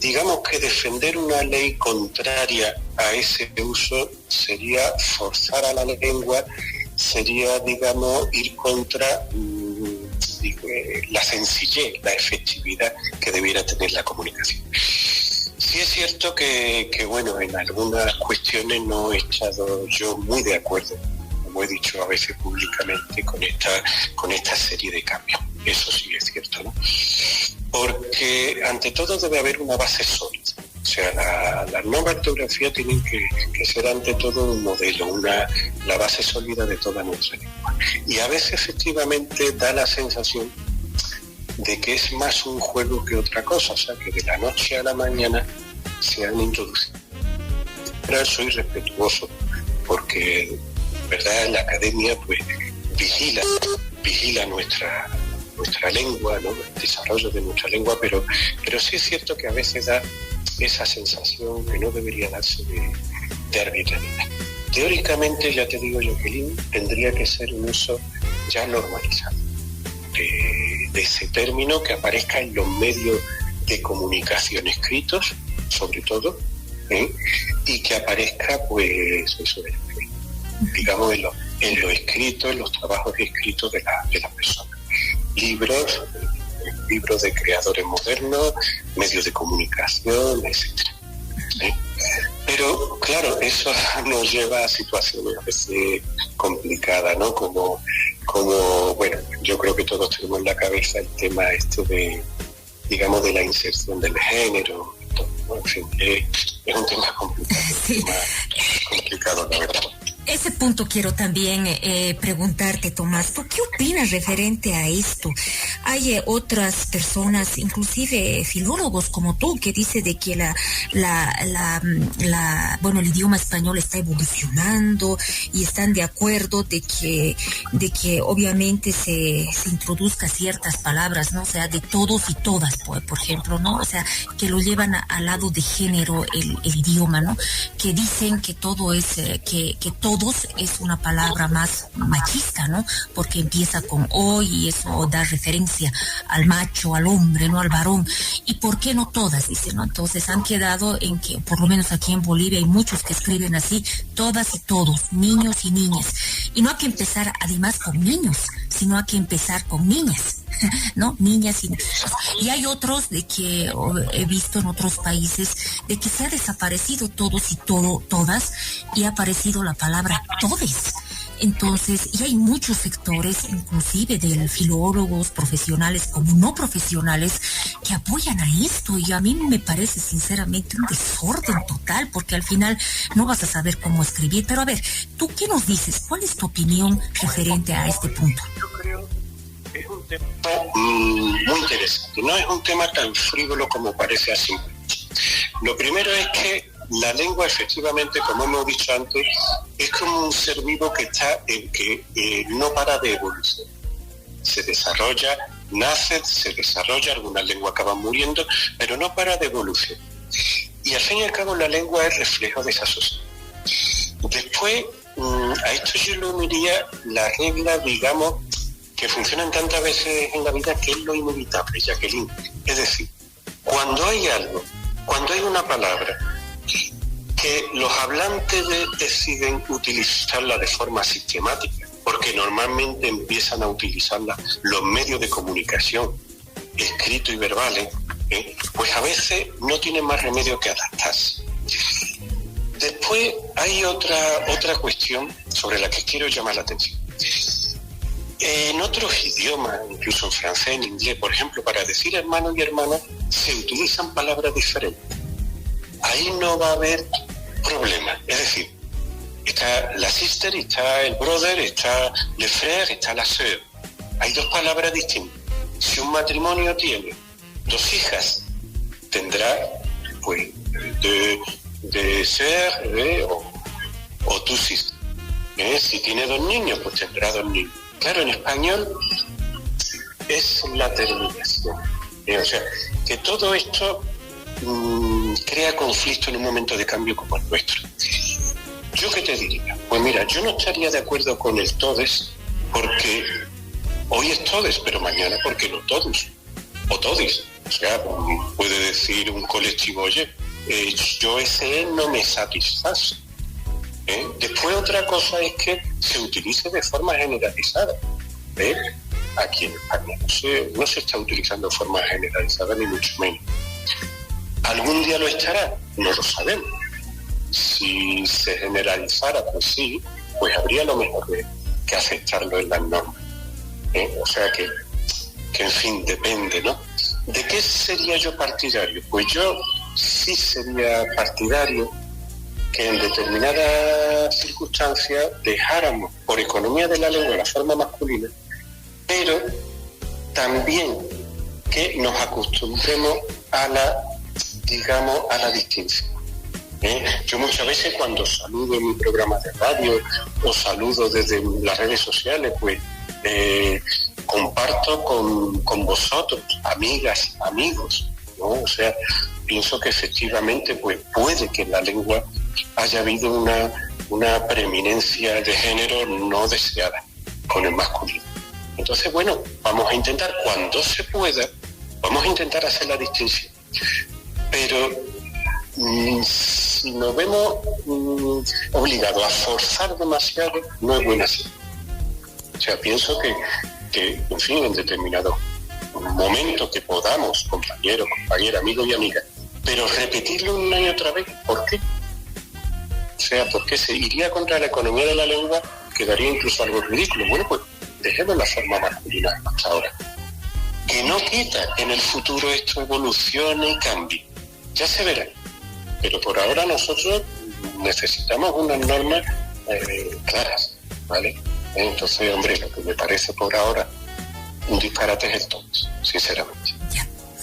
digamos que defender una ley contraria a ese uso sería forzar a la lengua, sería, digamos, ir contra la sencillez, la efectividad que debiera tener la comunicación. Sí es cierto que bueno, en algunas cuestiones no he estado yo muy de acuerdo, como he dicho a veces públicamente, con esta serie de cambios. Eso sí es cierto, ¿no? Porque ante todo debe haber una base sólida. O sea, las normas de ortografía tienen que ser ante todo un modelo, la base sólida de toda nuestra lengua. Y a veces efectivamente da la sensación de que es más un juego que otra cosa, o sea, que de la noche a la mañana se han introducido. Pero soy respetuoso, porque, ¿verdad?, la academia pues vigila nuestra lengua, ¿no?, el desarrollo de nuestra lengua, pero sí es cierto que a veces da esa sensación que no debería darse de arbitrariedad. Teóricamente, ya te digo, Jacqueline, tendría que ser un uso ya normalizado de ese término, que aparezca en los medios de comunicación escritos, sobre todo, y que aparezca, pues, eso, digamos, en lo escrito, en los trabajos escritos de la persona. Libros de creadores modernos, medios de comunicación, etcétera. Pero, claro, eso nos lleva a situaciones a veces complicadas, ¿no? Como bueno, yo creo que todos tenemos en la cabeza el tema de, digamos, de la inserción del género. En fin, es un tema complicado, sí. Complicado, la verdad. Ese punto quiero también preguntarte, Tomás, ¿tú qué opinas referente a esto? Hay otras personas, inclusive filólogos como tú, que dice de que el idioma español está evolucionando y están de acuerdo de que obviamente se introduzca ciertas palabras, ¿no? O sea, de todos y todas, por ejemplo, ¿no? O sea, que lo llevan al lado de género el idioma, ¿no? Que dicen que todo es, que todos es una palabra más machista, ¿no? Porque empieza con O y eso da referencia al macho, al hombre, ¿no? Al varón. ¿Y por qué no todas? Dicen, ¿no? Entonces han quedado en que, por lo menos aquí en Bolivia hay muchos que escriben así, todas y todos, niños y niñas. Y no hay que empezar además con niños, sino hay que empezar con niñas, ¿no? Niñas y niños. Y hay otros de que he visto en otros países de que se ha desaparecido todos y todas y ha aparecido la palabra todes. Entonces, y hay muchos sectores, inclusive de filólogos profesionales como no profesionales, que apoyan a esto, y a mí me parece sinceramente un desorden total, porque al final no vas a saber cómo escribir. Pero a ver, ¿tú qué nos dices? ¿Cuál es tu opinión referente a este punto? Yo creo que es un tema muy interesante, no es un tema tan frívolo como parece así. Lo primero es que la lengua, efectivamente, como hemos dicho antes, es como un ser vivo que no para de evolucionar. Se desarrolla, nace, se desarrolla, algunas lenguas acaban muriendo, pero no para de evolucionar. Y al fin y al cabo la lengua es reflejo de esa sociedad. Después, a esto yo lo uniría la regla, digamos, que funcionan tantas veces en la vida, que es lo inevitable, Jacqueline. Es decir, cuando hay una palabra que los hablantes deciden utilizarla de forma sistemática, porque normalmente empiezan a utilizarla los medios de comunicación, escritos y verbales, pues a veces no tiene más remedio que adaptarse. Después hay otra cuestión sobre la que quiero llamar la atención. En otros idiomas, incluso en francés, en inglés, por ejemplo, para decir hermano y hermana, se utilizan palabras diferentes. Ahí no va a haber problema. Es decir, está la sister, está el brother, está le frère, está la sœur. Hay dos palabras distintas. Si un matrimonio tiene 2 hijas, tendrá, pues, de sœur o tu sister. Si tiene 2 niños, pues tendrá 2 niños. Claro, en español es la terminación. O sea, que todo esto crea conflicto en un momento de cambio como el nuestro. ¿Yo qué te diría? Pues mira, yo no estaría de acuerdo con el todes, porque hoy es todes, pero mañana, ¿por qué no todos? O todis. O sea, puede decir un colectivo, oye, yo ese no me satisface. Después otra cosa es que se utilice de forma generalizada. Aquí en España no se está utilizando de forma generalizada, ni mucho menos. ¿Algún día lo estará? No lo sabemos. Si se generalizara, pues sí, pues habría lo mejor que aceptarlo en las normas. O sea que en fin, depende, ¿no? ¿De qué sería yo partidario? Pues yo sí sería partidario que en determinadas circunstancias dejáramos por economía de la lengua la forma masculina, pero también que nos acostumbremos a la distinción. Yo muchas veces cuando saludo en un programa de radio o saludo desde las redes sociales, pues comparto con vosotros, amigas, amigos, ¿no? O sea, pienso que efectivamente pues puede que en la lengua haya habido una preeminencia de género no deseada con el masculino. Entonces, bueno, vamos a intentar, cuando se pueda, vamos a intentar hacer la distinción. Pero si nos vemos obligados a forzar demasiado, no es buena señal. O sea, pienso que, en fin, en determinados momentos que podamos, compañeros, compañeras, amigos y amigas, pero repetirlo una y otra vez, ¿por qué? O sea, porque se iría contra la economía de la lengua, quedaría incluso algo ridículo. Bueno, pues dejemos la forma masculina hasta ahora. Que no quita que en el futuro esto evolucione y cambie. Ya se verá. Pero por ahora nosotros necesitamos unas normas claras, ¿vale? Entonces, hombre, lo que me parece por ahora un disparate es el todos, sinceramente.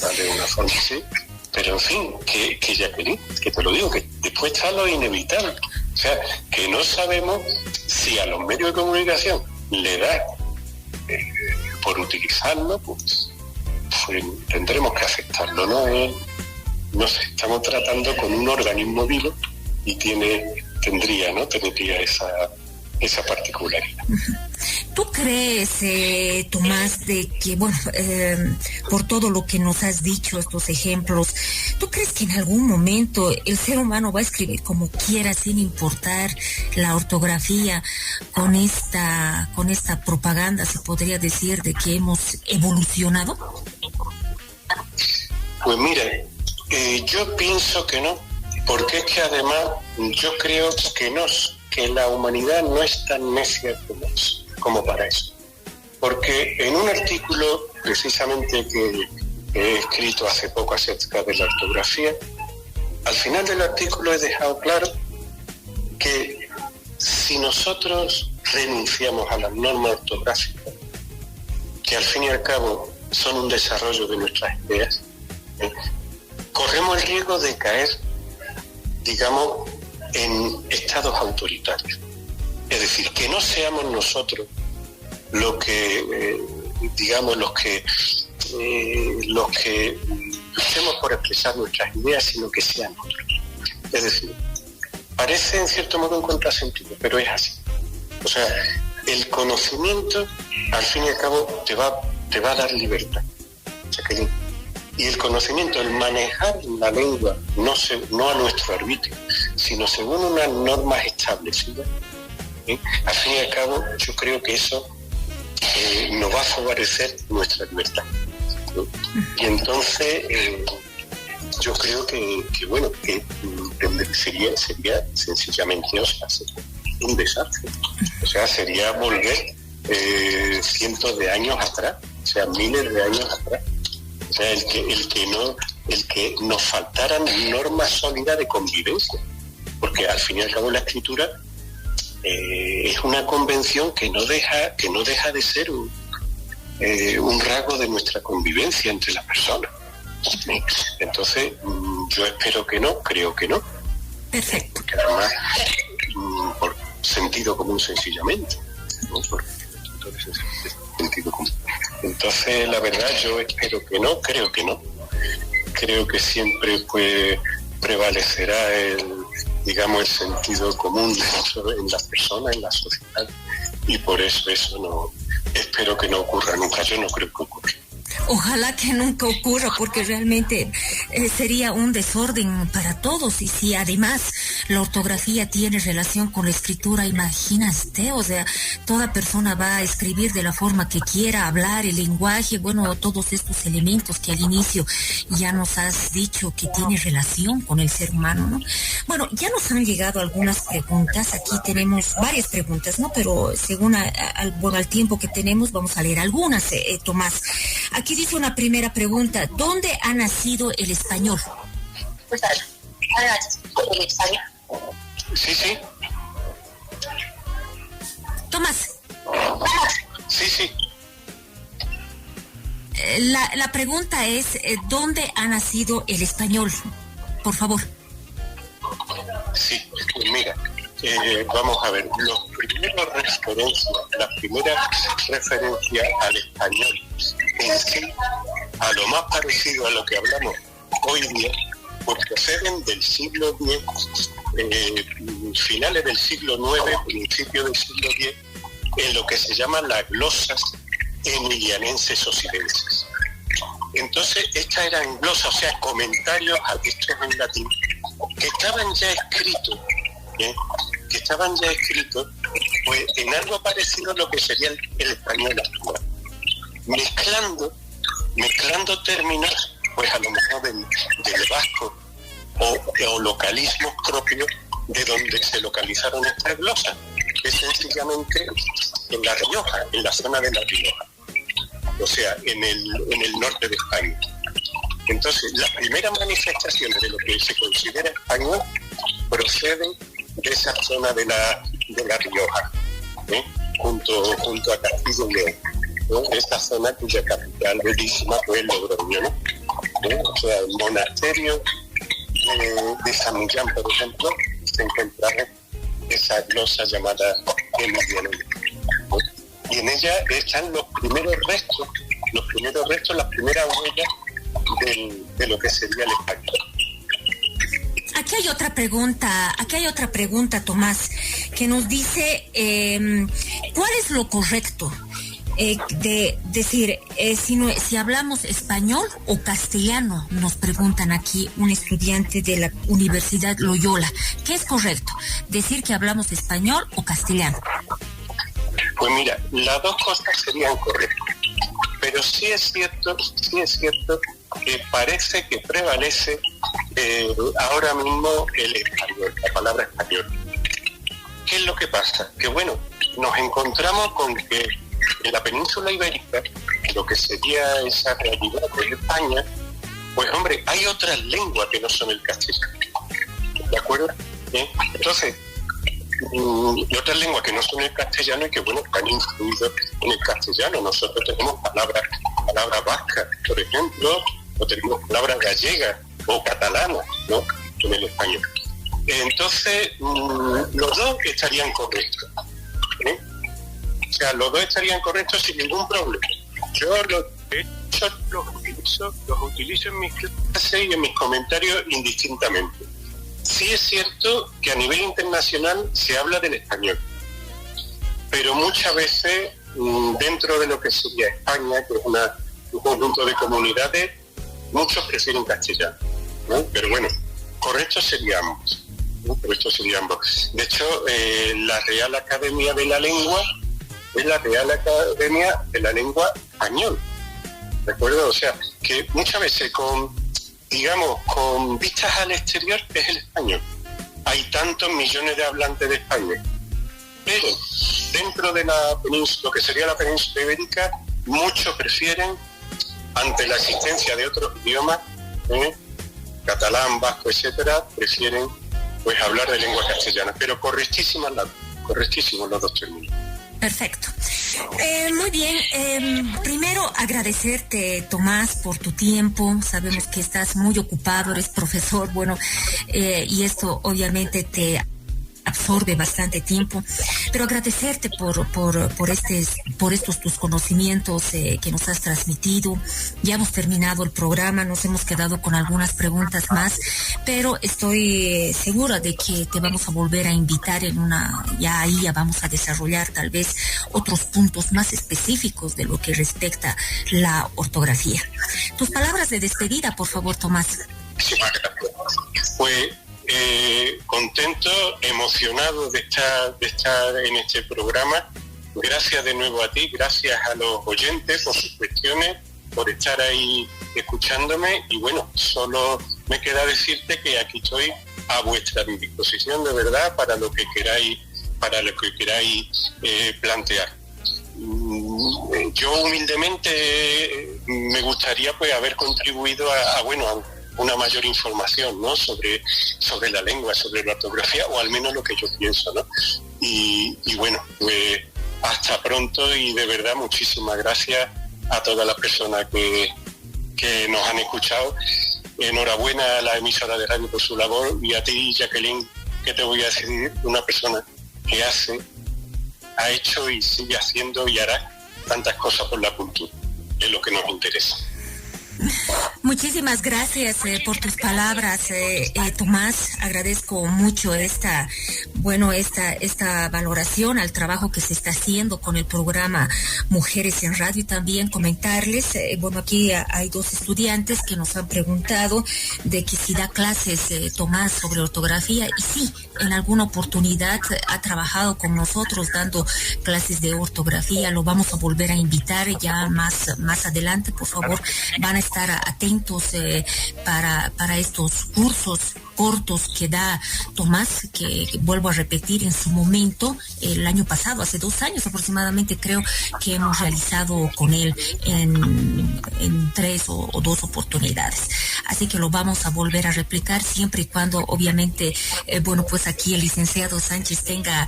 ¿Vale? De una forma así. Pero en fin, que Jacqueline, que te lo digo, que después está lo inevitable. O sea, que no sabemos si a los medios de comunicación le da por utilizarlo, pues tendremos que aceptarlo, ¿no? No sé, estamos tratando con un organismo vivo y tendría esa particularidad. ¿Tú crees, Tomás, de que, bueno, por todo lo que nos has dicho, estos ejemplos, ¿tú crees que en algún momento el ser humano va a escribir como quiera sin importar la ortografía con esta propaganda, se podría decir, de que hemos evolucionado? Pues mira, yo pienso que no, porque es que además yo creo que la humanidad no es tan necia como para eso. Porque en un artículo precisamente que he escrito hace poco acerca de la ortografía, al final del artículo he dejado claro que si nosotros renunciamos a las normas ortográficas, que al fin y al cabo son un desarrollo de nuestras ideas, corremos el riesgo de caer, digamos, en estados autoritarios. Es decir, que no seamos nosotros los que luchemos por expresar nuestras ideas, sino que sean otros. Es decir, parece en cierto modo un contrasentido, pero es así. O sea, el conocimiento, al fin y al cabo, te va a dar libertad. Jacqueline. Y el conocimiento, el manejar la lengua, no a nuestro arbitrio, sino según unas normas establecidas, al fin y al cabo yo creo que eso nos va a favorecer nuestra libertad. ¿no? Y entonces yo creo que sería sencillamente, o sea, un desastre. O sea, sería volver cientos de años atrás, o sea, miles de años atrás. O sea, el que nos faltaran normas sólidas de convivencia, porque al fin y al cabo la escritura es una convención que no deja de ser un rasgo de nuestra convivencia entre las personas. Entonces, yo espero que no, creo que no. Perfecto. Porque además, por sentido común sencillamente, ¿no? Por sentido común. Entonces, la verdad, yo espero que no, creo que no. Creo que siempre pues prevalecerá el sentido común en las personas, en la sociedad, y por eso no, espero que no ocurra nunca. Yo no creo que ocurra. Ojalá que nunca ocurra, porque realmente sería un desorden para todos. Y si además la ortografía tiene relación con la escritura, imagínate, o sea, toda persona va a escribir de la forma que quiera, hablar, el lenguaje, bueno, todos estos elementos que al inicio ya nos has dicho que tiene relación con el ser humano, ¿no? Bueno, ya nos han llegado algunas preguntas. Aquí tenemos varias preguntas, ¿no? Pero según al tiempo que tenemos, vamos a leer algunas, Tomás. Aquí dice una primera pregunta: ¿dónde ha nacido el español? Sí. Tomás. Sí. La pregunta es, ¿dónde ha nacido el español? Por favor. Sí, mira, vamos a ver, la primera referencia al español en sí, a lo más parecido a lo que hablamos hoy día, pues proceden del siglo X, finales del siglo IX, principio del siglo X, en lo que se llaman las glosas emilianenses osidenses. Entonces, estas eran glosas, o sea, comentarios a textos en latín, que estaban ya escritos, pues en algo parecido a lo que sería el español actual, mezclando términos, pues a lo mejor del vasco o localismos propios de donde se localizaron estas glosas, que es sencillamente en La Rioja, en la zona de La Rioja, o sea, en el norte de España. Entonces, las primeras manifestaciones de lo que se considera español proceden de esa zona de La Rioja, junto a Castillo y León, ¿no? Esta zona cuya capital bellísima fue Logroño, ¿no? O sea, el monasterio de San Millán, por ejemplo, se encontraba esa glosa llamada emilianense, ¿no? Y en ella están los primeros restos, las primeras huellas de lo que sería el español. Aquí hay otra pregunta, Tomás, que nos dice, ¿cuál es lo correcto de decir si hablamos español o castellano? Nos preguntan aquí un estudiante de la Universidad Loyola. ¿Qué es correcto? ¿Decir que hablamos español o castellano? Pues mira, las dos cosas serían correctas, pero sí es cierto que parece que prevalece ahora mismo el español, la palabra español. ¿Qué es lo que pasa? Que bueno, nos encontramos con que en la península ibérica, lo que sería esa realidad de España, pues hombre, hay otras lenguas que no son el castellano, ¿de acuerdo? Entonces, y otras lenguas que no son el castellano y que bueno, están incluidas en el castellano. Nosotros tenemos palabras vascas, por ejemplo, o tenemos palabras gallegas o catalanas, ¿no?, en el español. Entonces, los dos estarían correctos, O sea, los dos estarían correctos sin ningún problema. Yo los utilizo en mis clases y en mis comentarios indistintamente. Sí es cierto que a nivel internacional se habla del español, pero muchas veces dentro de lo que sería España, que es un conjunto de comunidades, muchos prefieren castellano, ¿no? Pero bueno, correcto sería ambos, ¿no? De hecho, la Real Academia de la Lengua es la Real Academia de la Lengua Española, ¿de acuerdo? O sea, que muchas veces con vistas al exterior es el español. Hay tantos millones de hablantes de español, pero dentro de la península, lo que sería la península ibérica, muchos prefieren, ante la existencia de otros idiomas, catalán, vasco, etcétera, prefieren pues hablar de lengua castellana, pero correctísimos los dos términos. Perfecto. Muy bien. Primero agradecerte, Tomás, por tu tiempo. Sabemos que estás muy ocupado, eres profesor, y esto obviamente te absorbe bastante tiempo, pero agradecerte por estos tus conocimientos que nos has transmitido. Ya hemos terminado el programa, nos hemos quedado con algunas preguntas más, pero estoy segura de que te vamos a volver a invitar ya vamos a desarrollar tal vez otros puntos más específicos de lo que respecta la ortografía. Tus palabras de despedida, por favor, Tomás. Muchísimas gracias. Pues contento, emocionado de estar en este programa. Gracias de nuevo a ti, gracias a los oyentes por sus cuestiones, por estar ahí escuchándome, y solo me queda decirte que aquí estoy a vuestra disposición, de verdad, para lo que queráis plantear. Yo humildemente me gustaría pues haber contribuido a una mayor información, ¿no?, sobre la lengua, sobre la ortografía, o al menos lo que yo pienso, ¿no? Y pues hasta pronto, y de verdad muchísimas gracias a todas las personas que nos han escuchado. Enhorabuena a la emisora de radio por su labor, y a ti, Jacqueline, que te voy a decir, una persona que ha hecho y sigue haciendo y hará tantas cosas por la cultura, es lo que nos interesa. Muchísimas gracias por tus palabras, Tomás. Agradezco mucho esta valoración al trabajo que se está haciendo con el programa Mujeres en Radio, y también comentarles, aquí hay dos estudiantes que nos han preguntado de que si da clases, Tomás, sobre ortografía, y sí, en alguna oportunidad ha trabajado con nosotros dando clases de ortografía. Lo vamos a volver a invitar ya más adelante. Por favor, van a estar atentos para estos cursos cortos que da Tomás, que vuelvo a repetir, en su momento, el año pasado, hace 2 años aproximadamente, creo que hemos realizado con él en 3 o 2 oportunidades. Así que lo vamos a volver a replicar, siempre y cuando, obviamente, pues aquí el licenciado Sánchez tenga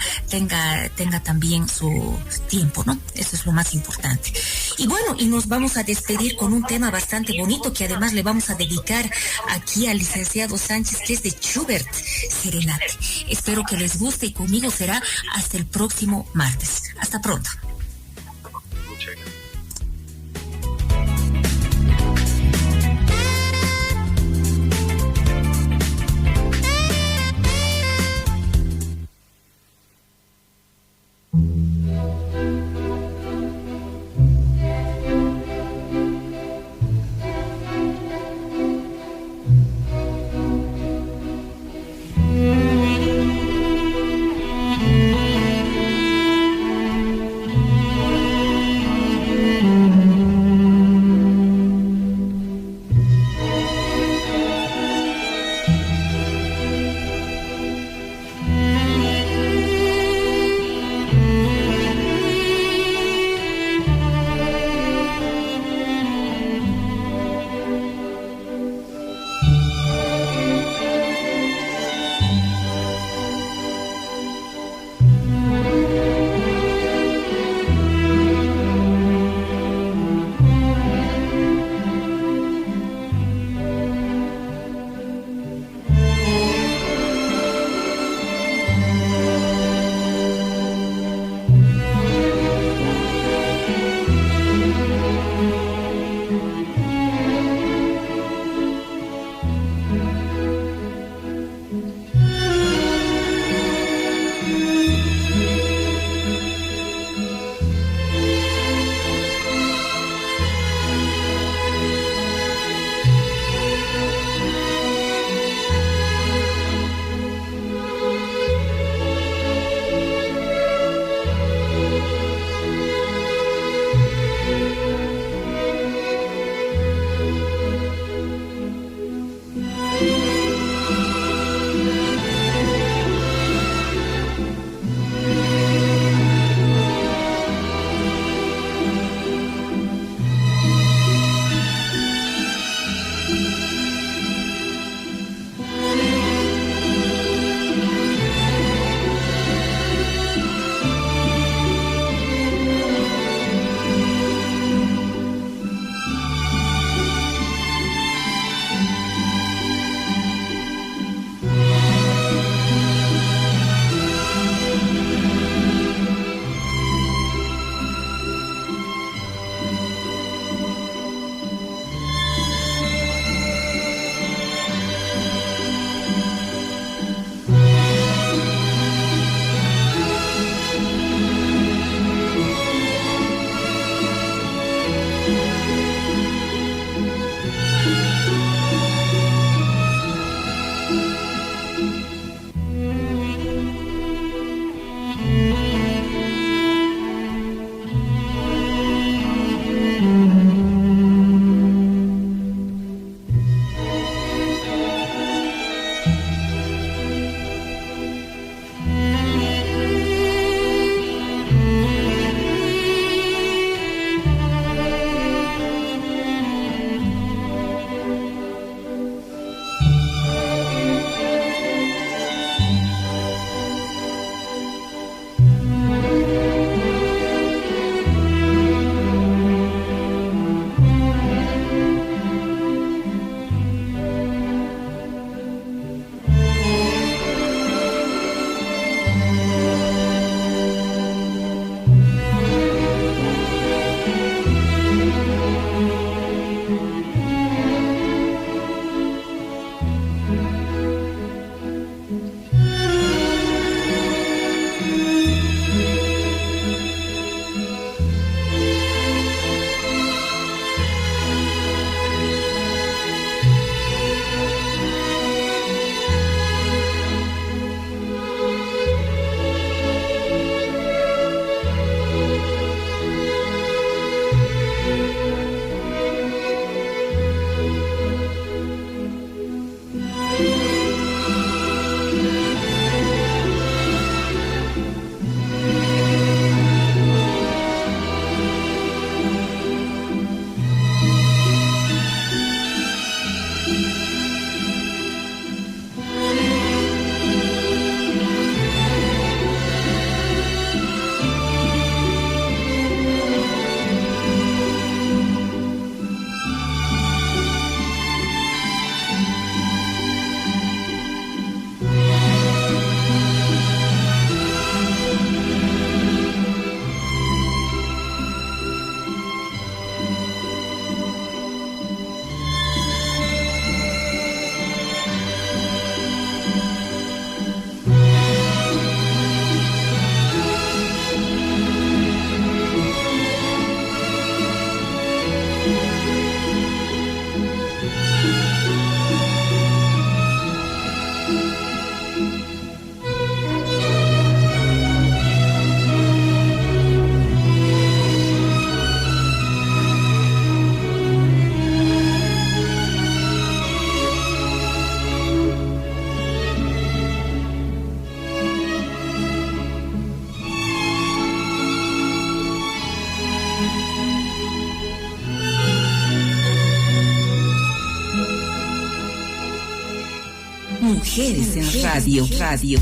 también su tiempo, ¿no? Eso es lo más importante. Y nos vamos a despedir con un tema bastante bonito que además le vamos a dedicar aquí al licenciado Sánchez, que es de Schubert, Serenate. Espero que les guste, y conmigo será hasta el próximo martes. Hasta pronto. Muchas gracias. Mujeres en Radio.